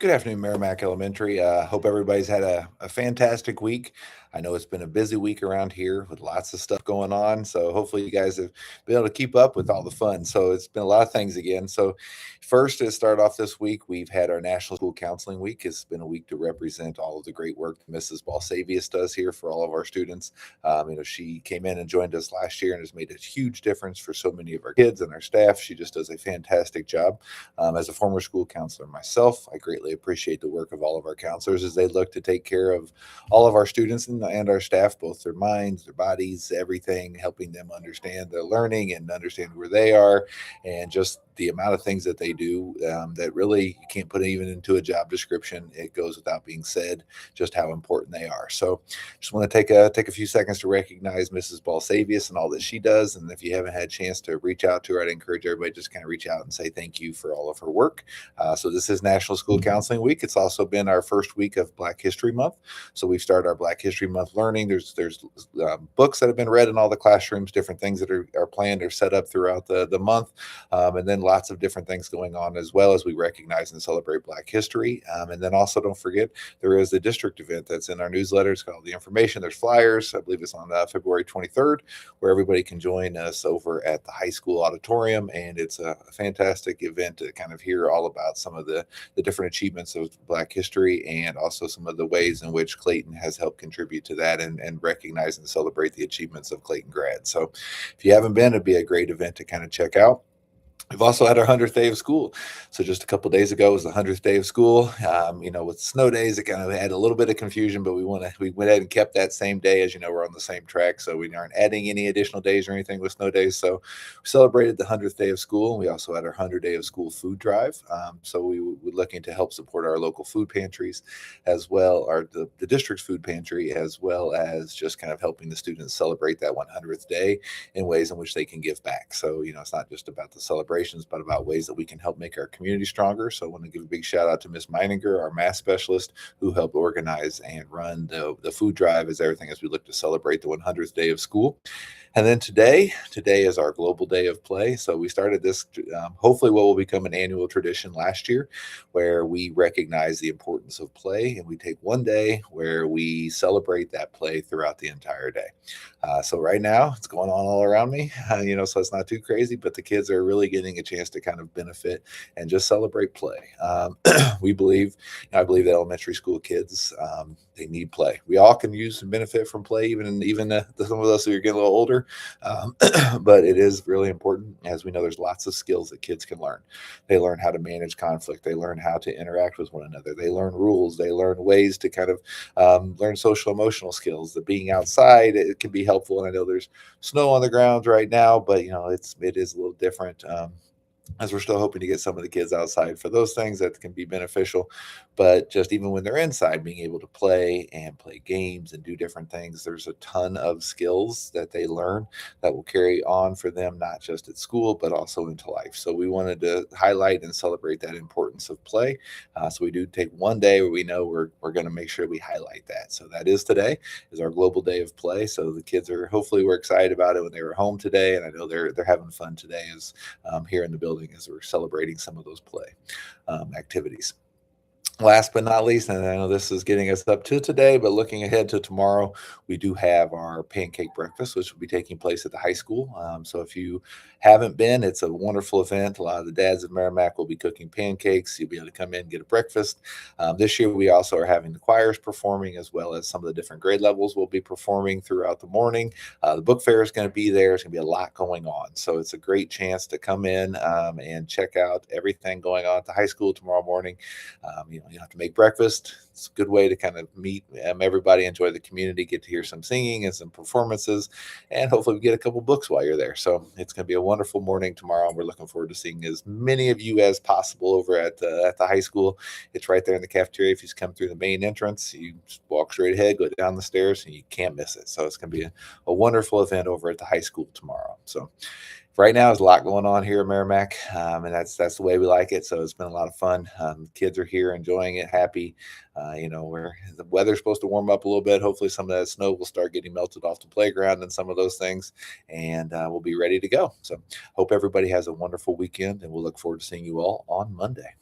Good afternoon, Meramec Elementary. Hope everybody's had a fantastic week. I know it's been a busy week around here with lots of stuff going on. So hopefully you guys have been able to keep up with all the fun. So it's been a lot of things again. So first, to start off this week, we've had our National School Counseling Week. It's been a week to represent all of the great work that Mrs. Balsavius does here for all of our students. She came in and joined us last year and has made a huge difference for so many of our kids and our staff. She just does a fantastic job. As a former school counselor myself, I greatly appreciate the work of all of our counselors as they look to take care of all of our students and our staff, both their minds, their bodies, everything, helping them understand their learning and understand where they are, and just the amount of things that they do that really you can't put even into a job description. It goes without being said just how important they are. So just want to take a few seconds to recognize Mrs. Balsavius and all that she does. And if you haven't had a chance to reach out to her, I'd encourage everybody to just kind of reach out and say thank you for all of her work. So this is National School Counseling Week. It's also been our first week of Black History Month. So we've started our Black History Month learning. There's books that have been read in all the classrooms, different things that are planned or set up throughout the month. And then lots of different things going on as well as we recognize and celebrate Black history. And then also don't forget, there is a district event that's in our newsletter. It's called The Information. There's flyers. I believe it's on February 23rd, where everybody can join us over at the high school auditorium. And it's a fantastic event to kind of hear all about some of the different achievements of Black history and also some of the ways in which Clayton has helped contribute to that and recognize and celebrate the achievements of Clayton grads. So if you haven't been, it'd be a great event to kind of check out. We've also had our 100th day of school. So just a couple of days ago was the 100th day of school. With snow days, it kind of had a little bit of confusion, but we went ahead and kept that same day. As you know, we're on the same track, so we aren't adding any additional days or anything with snow days. So we celebrated the 100th day of school. We also had our 100 day of school food drive. So we were looking to help support our local food pantries as well, or the district's food pantry, as well as just kind of helping the students celebrate that 100th day in ways in which they can give back. So, it's not just about the celebration, but about ways that we can help make our community stronger. So I want to give a big shout out to Miss Meininger, our math specialist, who helped organize and run the food drive as we look to celebrate the 100th day of school. And then today is our global day of play. So we started this, hopefully what will become an annual tradition last year, where we recognize the importance of play. And we take one day where we celebrate that play throughout the entire day. So right now it's going on all around me, so it's not too crazy, but the kids are really getting a chance to kind of benefit and just celebrate play. I believe that elementary school kids, they need play. We all can use and benefit from play, even some of us who are getting a little older. But it is really important. As we know, there's lots of skills that kids can learn. They learn how to manage conflict. They learn how to interact with one another. They learn rules. They learn ways to kind of learn social emotional skills. That being outside, it can be helpful. And I know there's snow on the ground right now, but it is a little different. As we're still hoping to get some of the kids outside for those things that can be beneficial. But just even when they're inside, being able to play games and do different things, there's a ton of skills that they learn that will carry on for them, not just at school, but also into life. So we wanted to highlight and celebrate that importance of play. So we do take one day where we know we're going to make sure we highlight that. So that is today is our global day of play. So the kids hopefully we're excited about it when they were home today. And I know they're having fun today as here in the building as we're celebrating some of those play activities. Last but not least, and I know this is getting us up to today, but looking ahead to tomorrow, we do have our Pancake Breakfast, which will be taking place at the high school. So if you haven't been, it's a wonderful event. A lot of the dads of Meramec will be cooking pancakes. You'll be able to come in and get a breakfast. This year, we also are having the choirs performing, as well as some of the different grade levels will be performing throughout the morning. The book fair is going to be there. There's going to be a lot going on. So it's a great chance to come in and check out everything going on at the high school tomorrow morning. You don't have to make breakfast. It's a good way to kind of meet everybody, enjoy the community, get to hear some singing and some performances, and hopefully we get a couple books while you're there. So it's going to be a wonderful morning tomorrow, and we're looking forward to seeing as many of you as possible over at the high school. It's right there in the cafeteria. If you just come through the main entrance, you just walk straight ahead, go down the stairs, and you can't miss it. So it's going to be a wonderful event over at the high school tomorrow. So right now, there's a lot going on here at Meramec, and that's the way we like it. So it's been a lot of fun. Kids are here enjoying it, happy. Where the weather's supposed to warm up a little bit. Hopefully, some of that snow will start getting melted off the playground and some of those things, and we'll be ready to go. So, hope everybody has a wonderful weekend, and we'll look forward to seeing you all on Monday.